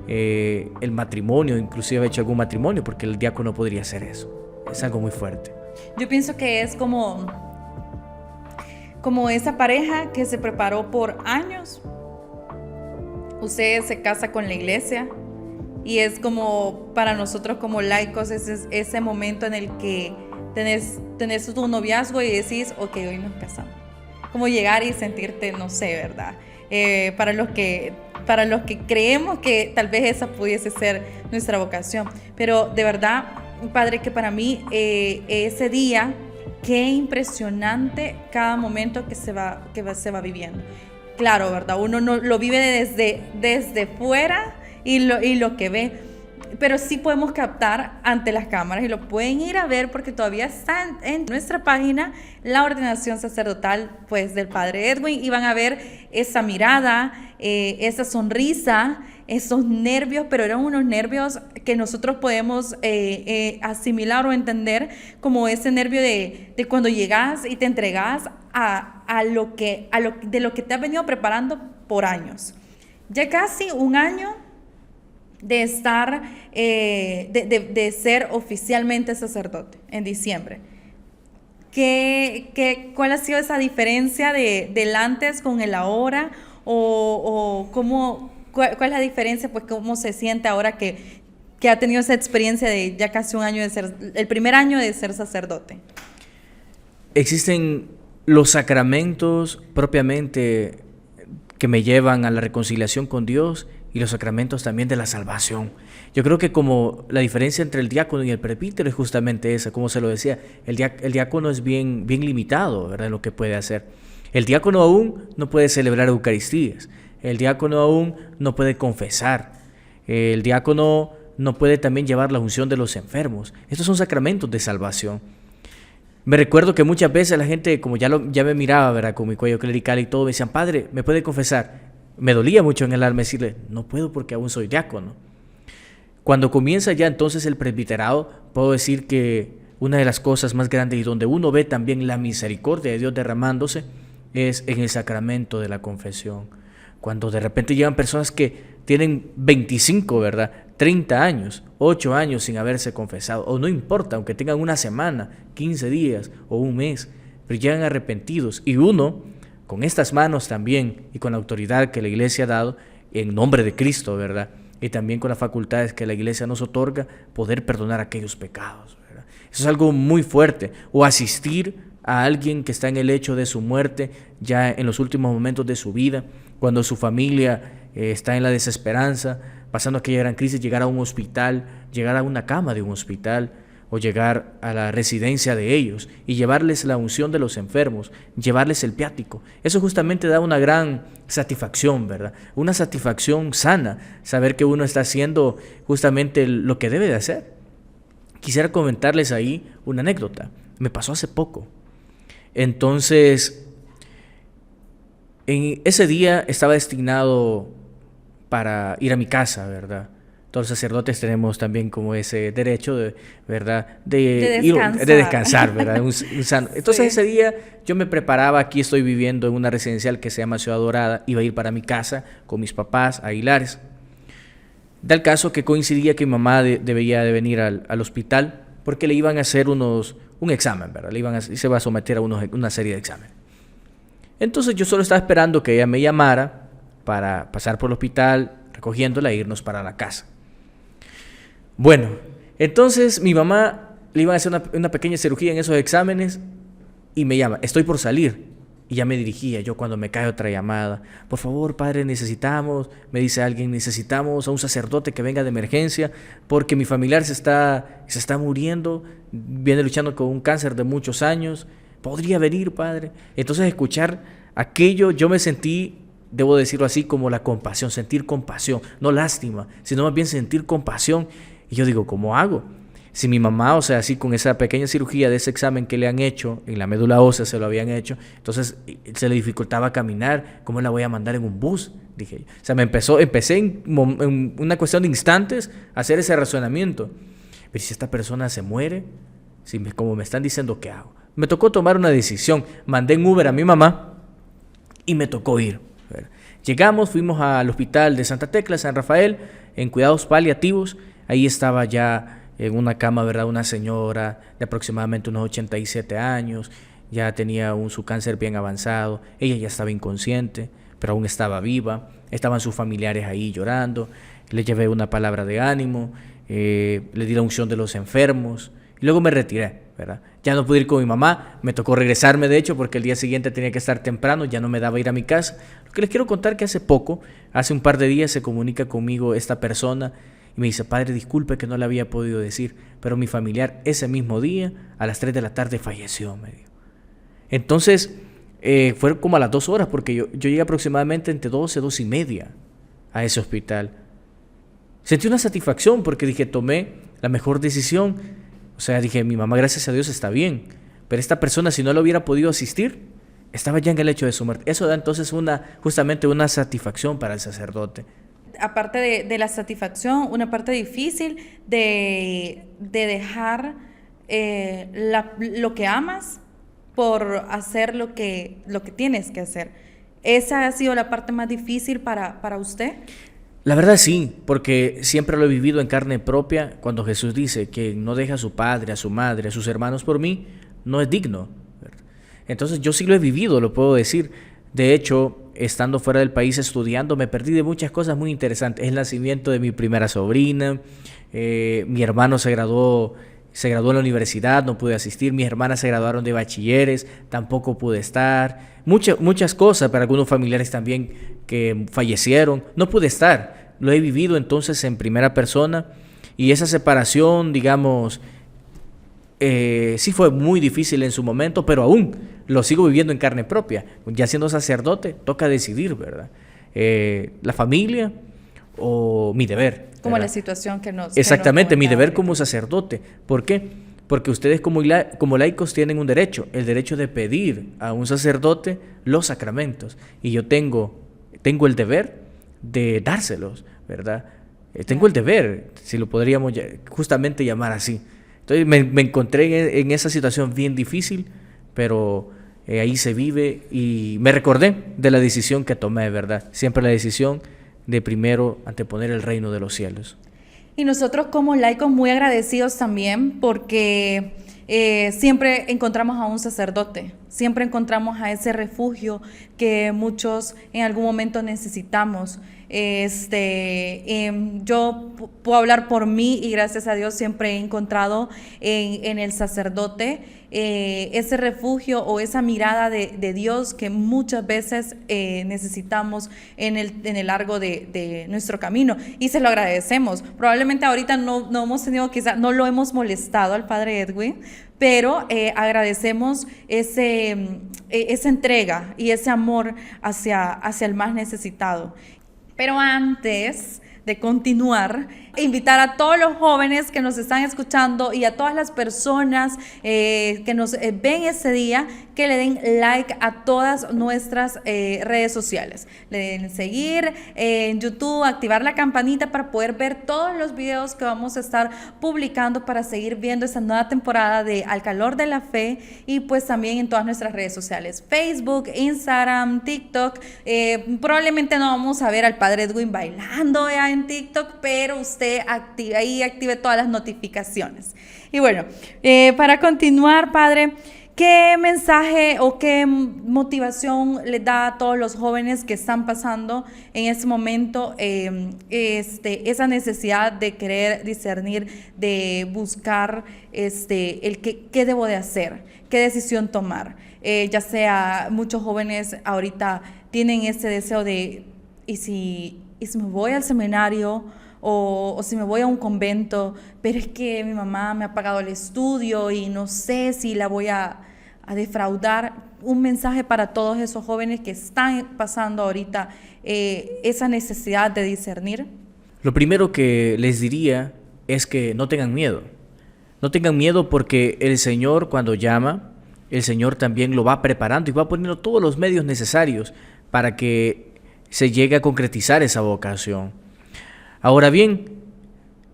el matrimonio, inclusive he hecho algún matrimonio, porque el diácono podría hacer eso. Es algo muy fuerte. Yo pienso que es como esa pareja que se preparó por años. Usted se casa con la iglesia y es como para nosotros como laicos ese momento en el que tenés tu noviazgo y decís, ok, hoy nos casamos. Como llegar y sentirte, no sé, ¿verdad? Para los que creemos que tal vez esa pudiese ser nuestra vocación. Pero de verdad, Padre, que para mí ese día, qué impresionante cada momento que se va viviendo. Claro, ¿verdad? Uno no lo vive desde fuera y lo que ve, pero sí podemos captar ante las cámaras y lo pueden ir a ver porque todavía está en nuestra página la ordenación sacerdotal pues del Padre Edwin, y van a ver esa mirada, esa sonrisa, esos nervios, pero eran unos nervios que nosotros podemos asimilar o entender como ese nervio de cuando llegas y te entregas de lo que te has venido preparando por años. Ya casi un año de estar, de ser oficialmente sacerdote en diciembre. ¿Cuál ha sido esa diferencia del antes con el ahora? ¿O cuál es la diferencia? Pues cómo se siente ahora que ha tenido esa experiencia de ya casi un año de ser, el primer año de ser sacerdote. Existen los sacramentos propiamente que me llevan a la reconciliación con Dios y los sacramentos también de la salvación. Yo creo que como la diferencia entre el diácono y el presbítero es justamente esa, como se lo decía, el diácono es bien limitado, ¿verdad?, en lo que puede hacer. El diácono aún no puede celebrar Eucaristías, el diácono aún no puede confesar, el diácono no puede también llevar la unción de los enfermos. Estos son sacramentos de salvación. Me recuerdo que muchas veces la gente, como ya me miraba, ¿verdad?, con mi cuello clerical y todo, me decían, padre, ¿me puede confesar? Me dolía mucho en el alma decirle, no puedo porque aún soy diácono. Cuando comienza ya entonces el presbiterado, puedo decir que una de las cosas más grandes y donde uno ve también la misericordia de Dios derramándose es en el sacramento de la confesión. Cuando de repente llegan personas que tienen 25, ¿verdad?, 30 años, 8 años sin haberse confesado, o no importa, aunque tengan una semana, 15 días o un mes, pero llegan arrepentidos. Y uno, con estas manos también y con la autoridad que la Iglesia ha dado, en nombre de Cristo, ¿verdad?, y también con las facultades que la Iglesia nos otorga, poder perdonar aquellos pecados, ¿verdad? Eso es algo muy fuerte. O asistir a alguien que está en el lecho de su muerte, ya en los últimos momentos de su vida, cuando su familia está en la desesperanza, pasando aquella gran crisis, llegar a un hospital, llegar a una cama de un hospital, o llegar a la residencia de ellos y llevarles la unción de los enfermos, llevarles el viático. Eso justamente da una gran satisfacción, ¿verdad? Una satisfacción sana, saber que uno está haciendo justamente lo que debe de hacer. Quisiera comentarles ahí una anécdota. Me pasó hace poco. Entonces, en ese día estaba destinado para ir a mi casa, ¿verdad? Todos los sacerdotes tenemos también como ese derecho, ¿verdad?, de descansar, ¿verdad? Entonces sí. Ese día yo me preparaba, aquí estoy viviendo en una residencial que se llama Ciudad Dorada, iba a ir para mi casa con mis papás a Aguilares. Da el caso que coincidía que mi mamá debía de venir al hospital porque le iban a hacer un examen, ¿verdad? Se va a someter a una serie de exámenes. Entonces yo solo estaba esperando que ella me llamara para pasar por el hospital, recogiéndola e irnos para la casa. Bueno, entonces mi mamá le iban a hacer una pequeña cirugía en esos exámenes y me llama, estoy por salir. Y ya me dirigía, yo cuando me cae otra llamada, por favor, padre, necesitamos, me dice alguien, necesitamos a un sacerdote que venga de emergencia porque mi familiar se está muriendo, viene luchando con un cáncer de muchos años, ¿podría venir, padre? Entonces escuchar aquello, yo me sentí, debo decirlo así, como la compasión, sentir compasión, no lástima, sino más bien sentir compasión. Y yo digo, ¿cómo hago? Si mi mamá, o sea, así con esa pequeña cirugía de ese examen que le han hecho, en la médula ósea se lo habían hecho, entonces se le dificultaba caminar, ¿cómo la voy a mandar en un bus? Dije yo. O sea, empecé en una cuestión de instantes a hacer ese razonamiento. Pero si esta persona se muere, como me están diciendo, ¿qué hago? Me tocó tomar una decisión, mandé en Uber a mi mamá y me tocó ir. Llegamos, fuimos al hospital de Santa Tecla, San Rafael, en cuidados paliativos. Ahí estaba ya en una cama, ¿verdad?, una señora de aproximadamente unos 87 años, ya tenía su cáncer bien avanzado, ella ya estaba inconsciente, pero aún estaba viva, estaban sus familiares ahí llorando, le llevé una palabra de ánimo, le di la unción de los enfermos, y luego me retiré, ¿verdad? Ya no pude ir con mi mamá, me tocó regresarme de hecho, porque el día siguiente tenía que estar temprano, ya no me daba ir a mi casa. Lo que les quiero contar que hace un par de días se comunica conmigo esta persona, y me dice, padre, disculpe que no le había podido decir, pero mi familiar ese mismo día, a las 3 de la tarde, falleció, me dijo. Entonces, fue como a las 2 horas, porque yo llegué aproximadamente entre 12, 2:30 a ese hospital. Sentí una satisfacción porque dije, tomé la mejor decisión. O sea, dije, mi mamá, gracias a Dios, está bien. Pero esta persona, si no lo hubiera podido asistir, estaba ya en el lecho de su muerte. Eso da entonces justamente una satisfacción para el sacerdote. aparte de la satisfacción, una parte difícil de dejar lo que amas por hacer lo que tienes que hacer. ¿Esa ha sido la parte más difícil para usted? La verdad sí, porque siempre lo he vivido en carne propia cuando Jesús dice que no deja a su padre, a su madre, a sus hermanos por mí, no es digno. Entonces yo sí lo he vivido, lo puedo decir. De hecho, estando fuera del país estudiando, me perdí de muchas cosas muy interesantes. El nacimiento de mi primera sobrina, mi hermano se graduó en la universidad, no pude asistir, mis hermanas se graduaron de bachilleres, tampoco pude estar, muchas cosas, para algunos familiares también que fallecieron, no pude estar, lo he vivido entonces en primera persona, y esa separación, digamos, sí fue muy difícil en su momento, pero aún lo sigo viviendo en carne propia. Ya siendo sacerdote, toca decidir, ¿verdad? La familia o mi deber. Como ¿verdad? la situación que nos... Exactamente, mi deber como sacerdote. ¿Por qué? Porque ustedes como laicos tienen un derecho, el derecho de pedir a un sacerdote los sacramentos. Y yo tengo el deber de dárselos, ¿verdad? Tengo el deber, si lo podríamos justamente llamar así. Entonces me encontré en esa situación bien difícil, pero ahí se vive y me recordé de la decisión que tomé, ¿verdad? Siempre la decisión de primero anteponer el reino de los cielos. Y nosotros como laicos muy agradecidos también porque siempre encontramos a un sacerdote, siempre encontramos a ese refugio que muchos en algún momento necesitamos. Yo puedo hablar por mí y gracias a Dios siempre he encontrado en el sacerdote ese refugio o esa mirada de Dios que muchas veces necesitamos en el largo de nuestro camino, y se lo agradecemos. Probablemente ahorita no hemos tenido, quizá no lo hemos molestado al Padre Edwin, pero agradecemos esa entrega y ese amor hacia el más necesitado. Pero antes de continuar, invitar a todos los jóvenes que nos están escuchando y a todas las personas que nos ven ese día, que le den like a todas nuestras redes sociales. Le den seguir en YouTube, activar la campanita para poder ver todos los videos que vamos a estar publicando para seguir viendo esta nueva temporada de Al Calor de la Fe, y pues también en todas nuestras redes sociales, Facebook, Instagram, TikTok. Probablemente no vamos a ver al Padre Edwin bailando ya en TikTok, pero usted active todas las notificaciones. Y bueno, para continuar, Padre, ¿qué mensaje o qué motivación le da a todos los jóvenes que están pasando en este momento esa necesidad de querer discernir, de buscar qué debo de hacer, qué decisión tomar? Ya sea, muchos jóvenes ahorita tienen ese deseo de, ¿y si me voy al seminario? O si me voy a un convento, pero es que mi mamá me ha pagado el estudio y no sé si la voy a defraudar. Un mensaje para todos esos jóvenes que están pasando ahorita esa necesidad de discernir. Lo primero que les diría es que no tengan miedo. No tengan miedo porque el Señor, cuando llama, el Señor también lo va preparando y va poniendo todos los medios necesarios para que se llegue a concretizar esa vocación. Ahora bien,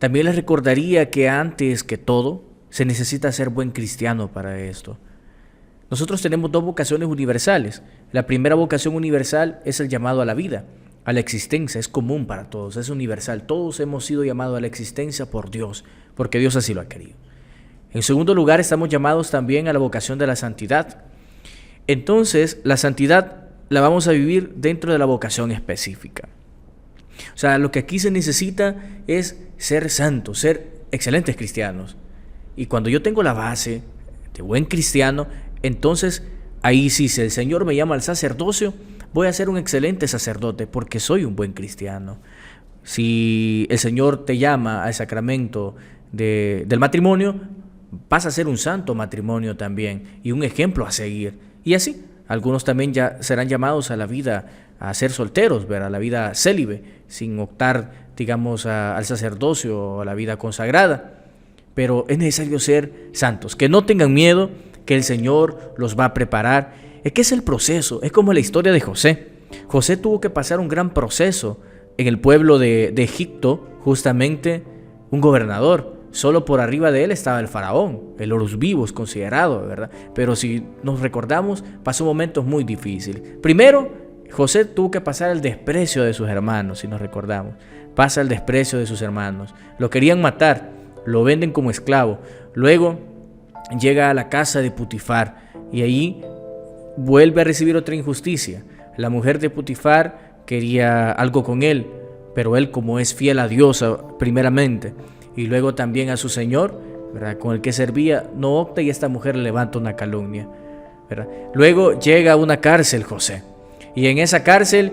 también les recordaría que antes que todo, se necesita ser buen cristiano para esto. Nosotros tenemos dos vocaciones universales. La primera vocación universal es el llamado a la vida, a la existencia. Es común para todos, es universal. Todos hemos sido llamados a la existencia por Dios, porque Dios así lo ha querido. En segundo lugar, estamos llamados también a la vocación de la santidad. Entonces, la santidad la vamos a vivir dentro de la vocación específica. O sea, lo que aquí se necesita es ser santos, ser excelentes cristianos. Y cuando yo tengo la base de buen cristiano, entonces ahí sí, si el Señor me llama al sacerdocio, voy a ser un excelente sacerdote porque soy un buen cristiano. Si el Señor te llama al sacramento del matrimonio, vas a ser un santo matrimonio también y un ejemplo a seguir. Y así, algunos también ya serán llamados a la vida, a ser solteros, ¿verdad? A la vida célibe, sin optar, digamos, al sacerdocio o a la vida consagrada. Pero es necesario ser santos, que no tengan miedo, que el Señor los va a preparar. Es que es el proceso, es como la historia de José. José tuvo que pasar un gran proceso en el pueblo de Egipto, justamente, un gobernador. Solo por arriba de él estaba el faraón, el Horus Vivus considerado, ¿verdad? Pero si nos recordamos, pasó momentos muy difíciles. Primero, José tuvo que pasar el desprecio de sus hermanos, si nos recordamos. Pasa el desprecio de sus hermanos. Lo querían matar, lo venden como esclavo. Luego llega a la casa de Putifar y ahí vuelve a recibir otra injusticia. La mujer de Putifar quería algo con él, pero él, como es fiel a Dios primeramente, y luego también a su señor, ¿verdad?, con el que servía, no opta y esta mujer levanta una calumnia, ¿verdad? Luego llega a una cárcel José, y en esa cárcel,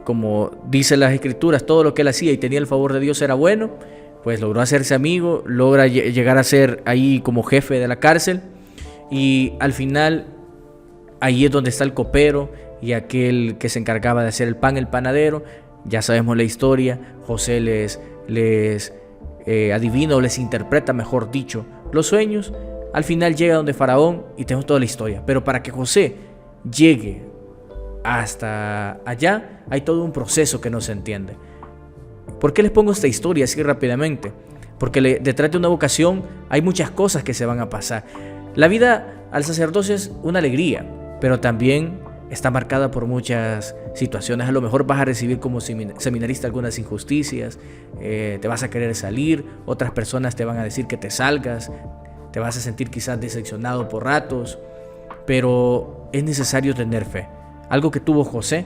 como dicen las escrituras, todo lo que él hacía y tenía el favor de Dios era bueno, pues logró hacerse amigo, logra llegar a ser ahí como jefe de la cárcel, y al final ahí es donde está el copero y aquel que se encargaba de hacer el pan, el panadero. Ya sabemos la historia. José les adivina o les interpreta, mejor dicho, los sueños. Al final llega donde Faraón y tenemos toda la historia. Pero para que José llegue hasta allá hay todo un proceso que no se entiende. ¿Por qué les pongo esta historia así rápidamente? Porque detrás de una vocación hay muchas cosas que se van a pasar. La vida al sacerdocio es una alegría, pero también está marcada por muchas situaciones. A lo mejor vas a recibir como seminarista algunas injusticias, te vas a querer salir, otras personas te van a decir que te salgas, te vas a sentir quizás decepcionado por ratos, pero es necesario tener fe. Algo que tuvo José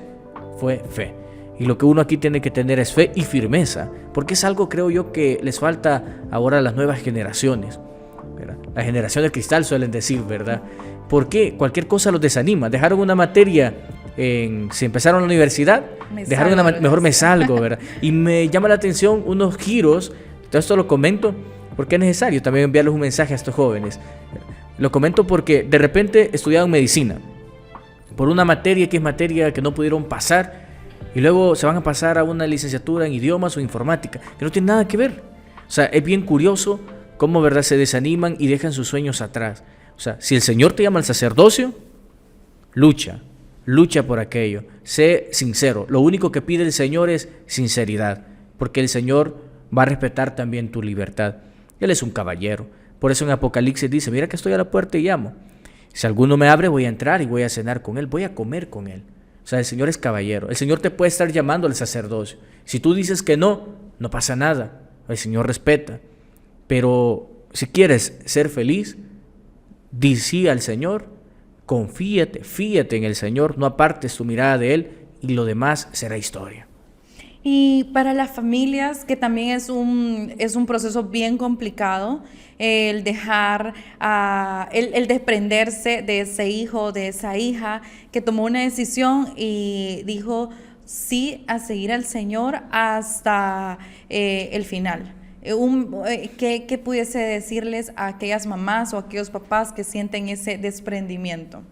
fue fe. Y lo que uno aquí tiene que tener es fe y firmeza, porque es algo, creo yo, que les falta ahora a las nuevas generaciones, ¿verdad? La generación de cristal suelen decir, ¿verdad? Porque cualquier cosa los desanima. Dejaron una materia, si empezaron la universidad, mejor me salgo, ¿verdad? Y me llama la atención unos giros, todo esto lo comento porque es necesario también enviarles un mensaje a estos jóvenes. Lo comento porque de repente estudiaron medicina, por una materia que es materia que no pudieron pasar, y luego se van a pasar a una licenciatura en idiomas o informática, que no tiene nada que ver. O sea, es bien curioso cómo, ¿verdad?, se desaniman y dejan sus sueños atrás. O sea, si el Señor te llama al sacerdocio, lucha por aquello, sé sincero. Lo único que pide el Señor es sinceridad, porque el Señor va a respetar también tu libertad. Él es un caballero. Por eso en Apocalipsis dice: mira que estoy a la puerta y llamo. Si alguno me abre, voy a entrar y voy a cenar con él, voy a comer con él. O sea, el Señor es caballero. El Señor te puede estar llamando al sacerdocio. Si tú dices que no, no pasa nada. El Señor respeta. Pero si quieres ser feliz, di sí al Señor, fíate en el Señor, no apartes tu mirada de Él y lo demás será historia. Y para las familias, que también es un proceso bien complicado, el dejar, el desprenderse de ese hijo, de esa hija que tomó una decisión y dijo sí a seguir al Señor hasta el final. ¿Qué pudiese decirles a aquellas mamás o a aquellos papás que sienten ese desprendimiento?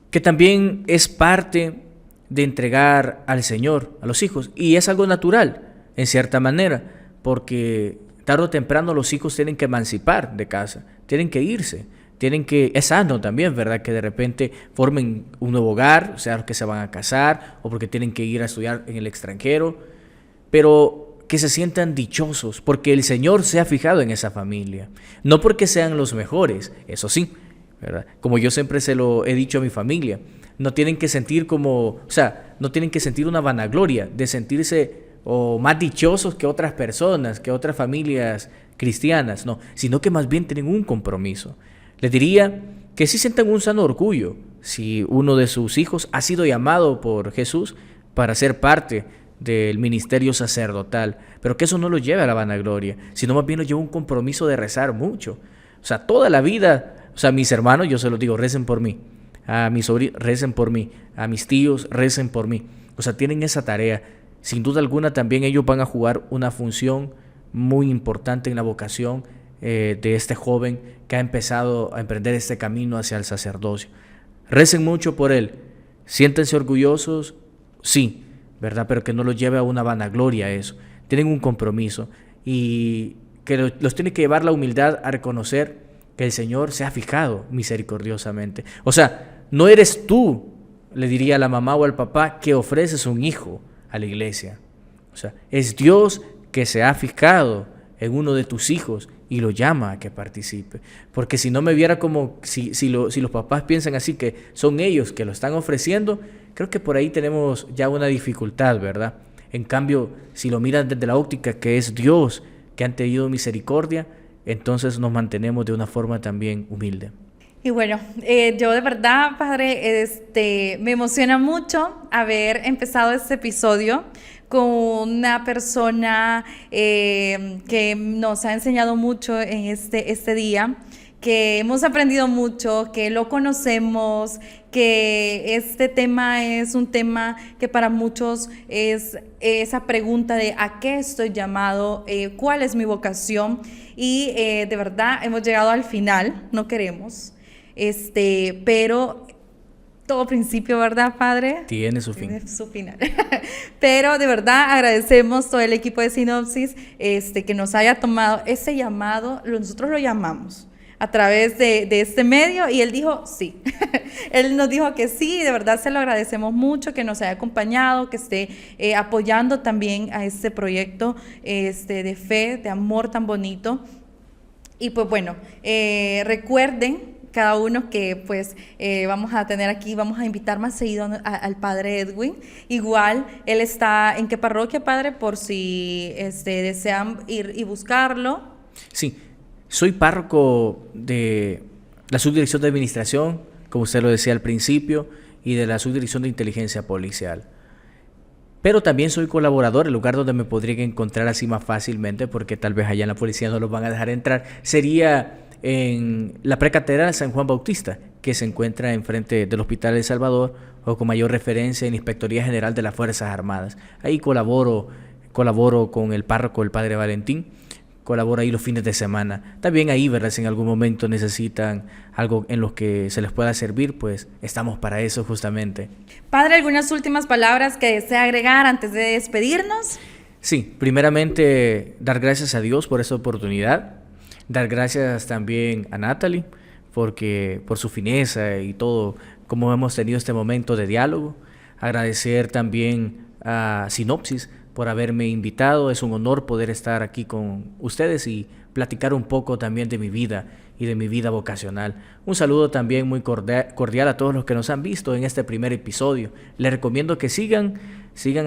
Que también es parte de entregar al Señor a los hijos, y es algo natural en cierta manera, porque tarde o temprano los hijos tienen que emancipar de casa, tienen que irse, es sano también, ¿verdad?, que de repente formen un nuevo hogar, o sea, que se van a casar o porque tienen que ir a estudiar en el extranjero, pero que se sientan dichosos porque el Señor se ha fijado en esa familia, no porque sean los mejores, eso sí, ¿verdad? Como yo siempre se lo he dicho a mi familia, no tienen que sentir no tienen que sentir una vanagloria de sentirse más dichosos que otras personas, que otras familias cristianas, no, sino que más bien tienen un compromiso. Les diría que sí sientan un sano orgullo si uno de sus hijos ha sido llamado por Jesús para ser parte del ministerio sacerdotal, pero que eso no lo lleve a la vanagloria, sino más bien lo lleva a un compromiso de rezar mucho. O sea, toda la vida, mis hermanos, yo se los digo, recen por mí. A mis sobrinos, recen por mí. A mis tíos, recen por mí. O sea, tienen esa tarea. Sin duda alguna también ellos van a jugar una función muy importante en la vocación de este joven que ha empezado a emprender este camino hacia el sacerdocio. Recen mucho por él. Siéntense orgullosos, sí, ¿verdad? Pero que no los lleve a una vanagloria eso. Tienen un compromiso y que los tiene que llevar la humildad a reconocer que el Señor se ha fijado misericordiosamente. O sea, no eres tú, le diría a la mamá o al papá, que ofreces un hijo a la iglesia. O sea, es Dios que se ha fijado en uno de tus hijos y lo llama a que participe. Porque si no me viera como, si los papás piensan así, que son ellos que lo están ofreciendo, creo que por ahí tenemos ya una dificultad, ¿verdad? En cambio, si lo miran desde la óptica que es Dios que han tenido misericordia, entonces nos mantenemos de una forma también humilde. Y bueno, yo de verdad, Padre, me emociona mucho haber empezado este episodio con una persona que nos ha enseñado mucho en este día, que hemos aprendido mucho, que lo conocemos, que este tema es un tema que para muchos es esa pregunta de ¿a qué estoy llamado? ¿Cuál es mi vocación? Y de verdad hemos llegado al final, no queremos, pero todo principio, ¿verdad, Padre? Tiene su fin. Tiene su final. Pero de verdad agradecemos todo el equipo de Sinopsis que nos haya tomado ese llamado. Nosotros lo llamamos a través de este medio y él dijo sí. Él nos dijo que sí, de verdad se lo agradecemos mucho, que nos haya acompañado, que esté apoyando también a este proyecto de fe, de amor tan bonito. Y pues bueno, recuerden cada uno que pues vamos a tener aquí, vamos a invitar más seguido al Padre Edwin. Igual, él está ¿en qué parroquia, Padre? Por si desean ir y buscarlo. Sí, soy párroco de la Subdirección de Administración, como usted lo decía al principio, y de la Subdirección de Inteligencia Policial. Pero también soy colaborador, el lugar donde me podrían encontrar así más fácilmente, porque tal vez allá en la policía no los van a dejar entrar, sería en la Precatedral San Juan Bautista, que se encuentra enfrente del Hospital de El Salvador, o con mayor referencia en la Inspectoría General de las Fuerzas Armadas. Ahí colaboro con el párroco, el Padre Valentín, colaboro ahí los fines de semana. También ahí, ¿verdad? Si en algún momento necesitan algo en lo que se les pueda servir, pues estamos para eso justamente. Padre, ¿algunas últimas palabras que desea agregar antes de despedirnos? Sí, primeramente dar gracias a Dios por esta oportunidad. Dar gracias también a Natalie por su fineza y todo, como hemos tenido este momento de diálogo. Agradecer también a Sinopsis por haberme invitado. Es un honor poder estar aquí con ustedes y platicar un poco también de mi vida y de mi vida vocacional. Un saludo también muy cordial a todos los que nos han visto en este primer episodio. Les recomiendo que sigan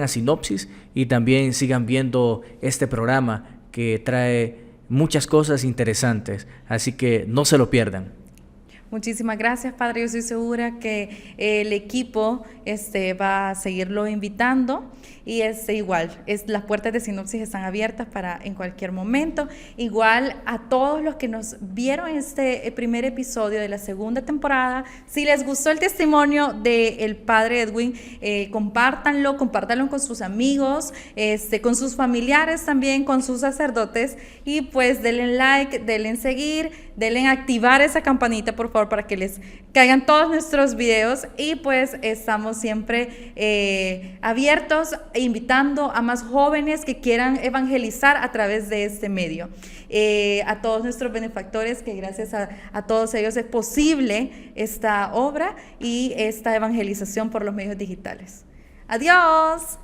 a Sinopsis y también sigan viendo este programa que trae muchas cosas interesantes, así que no se lo pierdan. Muchísimas gracias, Padre. Yo estoy segura que el equipo va a seguirlo invitando y igual, las puertas de Sinopsis están abiertas para en cualquier momento. Igual a todos los que nos vieron este primer episodio de la segunda temporada, si les gustó el testimonio del Padre Edwin, compártanlo con sus amigos, con sus familiares también, con sus sacerdotes y pues denle like, denle en seguir, denle en activar esa campanita, por favor, para que les caigan todos nuestros videos y pues estamos siempre abiertos e invitando a más jóvenes que quieran evangelizar a través de este medio. A todos nuestros benefactores, que gracias a todos ellos es posible esta obra y esta evangelización por los medios digitales. ¡Adiós!